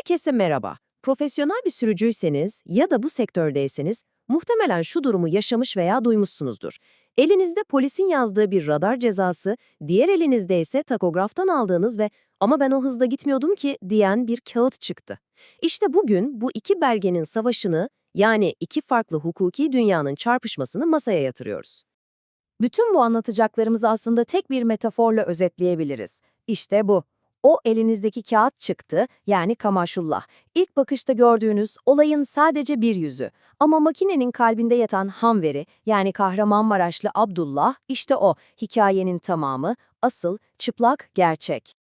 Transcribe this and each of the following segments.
Herkese merhaba. Profesyonel bir sürücüyseniz ya da bu sektördeyseniz muhtemelen şu durumu yaşamış veya duymuşsunuzdur. Elinizde polisin yazdığı bir radar cezası, diğer elinizde ise takograftan aldığınız ve "ama ben o hızda gitmiyordum ki" diyen bir kağıt çıktı. İşte bugün bu iki belgenin savaşını, yani iki farklı hukuki dünyanın çarpışmasını masaya yatırıyoruz. Bütün bu anlatacaklarımızı aslında tek bir metaforla özetleyebiliriz. İşte bu. O elinizdeki kağıt çıktı, yani kamaşullah. İlk bakışta gördüğünüz olayın sadece bir yüzü. Ama makinenin kalbinde yatan ham veri, yani Kahramanmaraşlı Abdullah, işte o, hikayenin tamamı, asıl, çıplak, gerçek.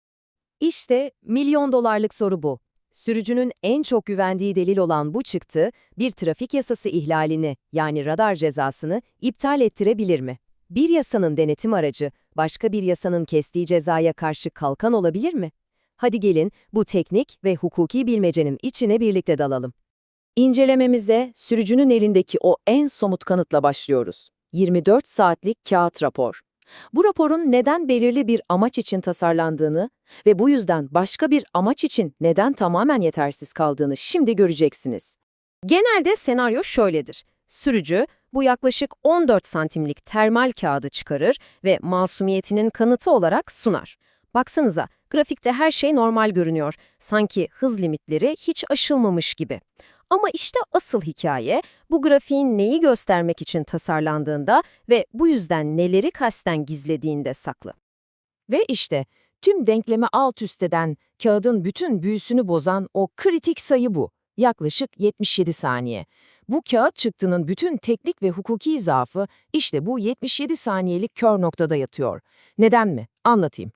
İşte milyon dolarlık soru bu. Sürücünün en çok güvendiği delil olan bu çıktı, bir trafik yasası ihlalini, yani radar cezasını iptal ettirebilir mi? Bir yasanın denetim aracı, başka bir yasanın kestiği cezaya karşı kalkan olabilir mi? Hadi gelin bu teknik ve hukuki bilmecenin içine birlikte dalalım. İncelememize sürücünün elindeki o en somut kanıtla başlıyoruz. 24 saatlik kağıt rapor. Bu raporun neden belirli bir amaç için tasarlandığını ve bu yüzden başka bir amaç için neden tamamen yetersiz kaldığını şimdi göreceksiniz. Genelde senaryo şöyledir. Sürücü bu yaklaşık 14 santimlik termal kağıdı çıkarır ve masumiyetinin kanıtı olarak sunar. Baksanıza, grafikte her şey normal görünüyor. Sanki hız limitleri hiç aşılmamış gibi. Ama işte asıl hikaye, bu grafiğin neyi göstermek için tasarlandığında ve bu yüzden neleri kasten gizlediğinde saklı. Ve işte tüm denklemi alt üst eden, kağıdın bütün büyüsünü bozan o kritik sayı bu. Yaklaşık 77 saniye. Bu kağıt çıktının bütün teknik ve hukuki zaafı işte bu 77 saniyelik kör noktada yatıyor. Neden mi? Anlatayım.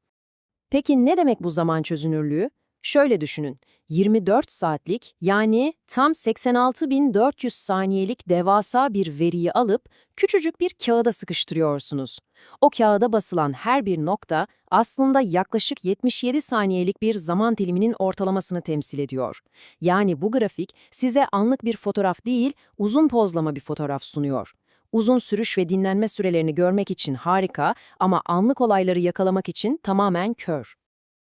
Peki ne demek bu zaman çözünürlüğü? Şöyle düşünün, 24 saatlik, yani tam 86.400 saniyelik devasa bir veriyi alıp küçücük bir kağıda sıkıştırıyorsunuz. O kağıda basılan her bir nokta aslında yaklaşık 77 saniyelik bir zaman diliminin ortalamasını temsil ediyor. Yani bu grafik size anlık bir fotoğraf değil, uzun pozlama bir fotoğraf sunuyor. Uzun sürüş ve dinlenme sürelerini görmek için harika ama anlık olayları yakalamak için tamamen kör.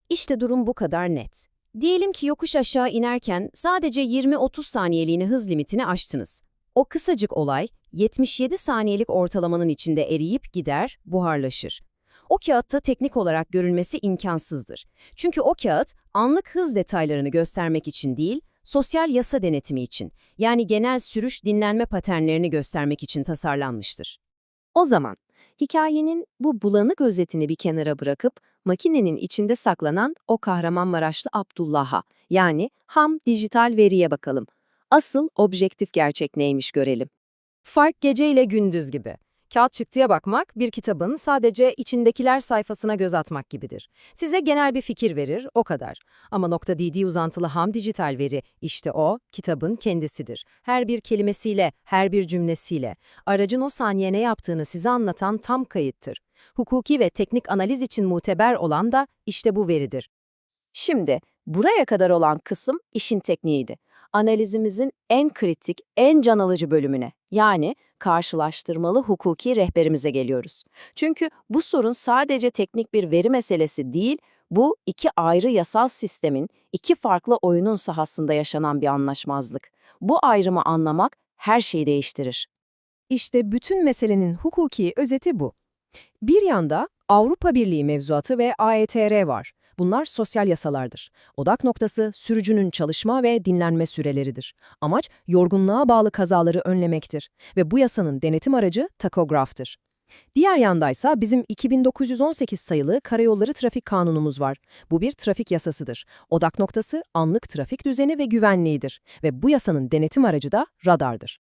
İşte durum bu kadar net. Diyelim ki yokuş aşağı inerken sadece 20-30 saniyeliğine hız limitini aştınız. O kısacık olay 77 saniyelik ortalamanın içinde eriyip gider, buharlaşır. O kağıtta teknik olarak görülmesi imkansızdır. Çünkü o kağıt anlık hız detaylarını göstermek için değil, sosyal yasa denetimi için, yani genel sürüş dinlenme paternlerini göstermek için tasarlanmıştır. O zaman hikayenin bu bulanık özetini bir kenara bırakıp makinenin içinde saklanan o Kahramanmaraşlı Abdullah'a, yani ham dijital veriye bakalım. Asıl objektif gerçek neymiş görelim. Fark gece ile gündüz gibi. Kağıt çıktıya bakmak, bir kitabın sadece içindekiler sayfasına göz atmak gibidir. Size genel bir fikir verir, o kadar. Ama .dd uzantılı ham dijital veri, işte o, kitabın kendisidir. Her bir kelimesiyle, her bir cümlesiyle. Aracın o saniye ne yaptığını size anlatan tam kayıttır. Hukuki ve teknik analiz için muteber olan da işte bu veridir. Şimdi buraya kadar olan kısım işin tekniğiydi. Analizimizin en kritik, en can alıcı bölümüne, yani karşılaştırmalı hukuki rehberimize geliyoruz. Çünkü bu sorun sadece teknik bir veri meselesi değil, bu iki ayrı yasal sistemin, iki farklı oyunun sahasında yaşanan bir anlaşmazlık. Bu ayrımı anlamak her şeyi değiştirir. İşte bütün meselenin hukuki özeti bu. Bir yanda Avrupa Birliği mevzuatı ve AETR var. Bunlar sosyal yasalardır. Odak noktası sürücünün çalışma ve dinlenme süreleridir. Amaç yorgunluğa bağlı kazaları önlemektir ve bu yasanın denetim aracı takograftır. Diğer yandaysa bizim 2918 sayılı Karayolları Trafik Kanunumuz var. Bu bir trafik yasasıdır. Odak noktası anlık trafik düzeni ve güvenliğidir ve bu yasanın denetim aracı da radardır.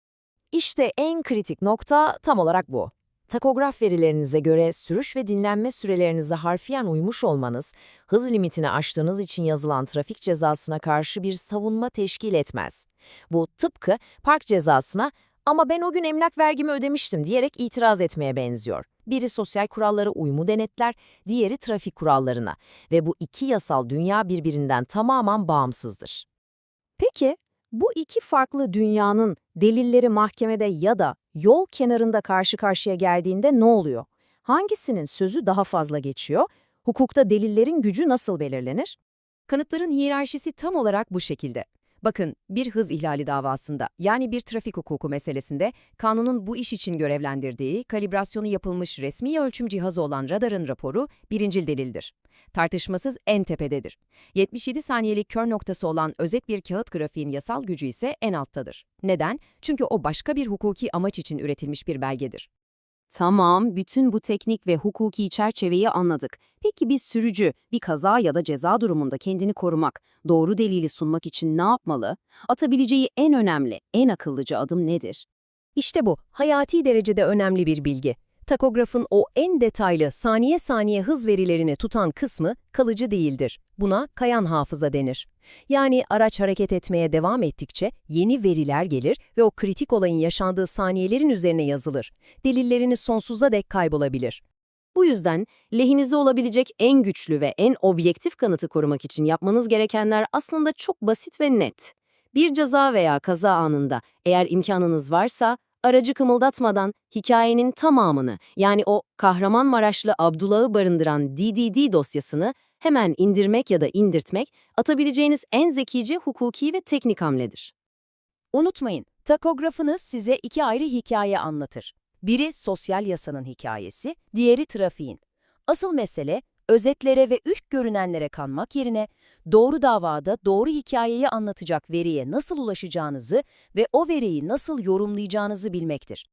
İşte en kritik nokta tam olarak bu. Takograf verilerinize göre sürüş ve dinlenme sürelerinize harfiyen uymuş olmanız, hız limitini aştığınız için yazılan trafik cezasına karşı bir savunma teşkil etmez. Bu tıpkı park cezasına "ama ben o gün emlak vergimi ödemiştim" diyerek itiraz etmeye benziyor. Biri sosyal kurallara uyumu denetler, diğeri trafik kurallarına ve bu iki yasal dünya birbirinden tamamen bağımsızdır. Peki, bu iki farklı dünyanın delilleri mahkemede ya da yol kenarında karşı karşıya geldiğinde ne oluyor? Hangisinin sözü daha fazla geçiyor? Hukukta delillerin gücü nasıl belirlenir? Kanıtların hiyerarşisi tam olarak bu şekilde. Bakın, bir hız ihlali davasında, yani bir trafik hukuku meselesinde, kanunun bu iş için görevlendirdiği, kalibrasyonu yapılmış resmi ölçüm cihazı olan radarın raporu birincil delildir. Tartışmasız en tepededir. 77 saniyelik kör noktası olan özet bir kağıt grafiğin yasal gücü ise en alttadır. Neden? Çünkü o başka bir hukuki amaç için üretilmiş bir belgedir. Tamam, bütün bu teknik ve hukuki çerçeveyi anladık. Peki bir sürücü, bir kaza ya da ceza durumunda kendini korumak, doğru delili sunmak için ne yapmalı? Atabileceği en önemli, en akıllıca adım nedir? İşte bu, hayati derecede önemli bir bilgi. Takografın o en detaylı saniye saniye hız verilerini tutan kısmı kalıcı değildir. Buna kayan hafıza denir. Yani araç hareket etmeye devam ettikçe yeni veriler gelir ve o kritik olayın yaşandığı saniyelerin üzerine yazılır. Delillerini sonsuza dek kaybolabilir. Bu yüzden lehinize olabilecek en güçlü ve en objektif kanıtı korumak için yapmanız gerekenler aslında çok basit ve net. Bir ceza veya kaza anında eğer imkanınız varsa aracı kımıldatmadan hikayenin tamamını, yani o Kahramanmaraşlı Abdullah'ı barındıran DDD dosyasını hemen indirmek ya da indirtmek atabileceğiniz en zekice hukuki ve teknik hamledir. Unutmayın, takografınız size iki ayrı hikaye anlatır. Biri sosyal yasanın hikayesi, diğeri trafiğin. Asıl mesele, özetlere ve üst görünenlere kanmak yerine doğru davada doğru hikayeyi anlatacak veriye nasıl ulaşacağınızı ve o veriyi nasıl yorumlayacağınızı bilmektir.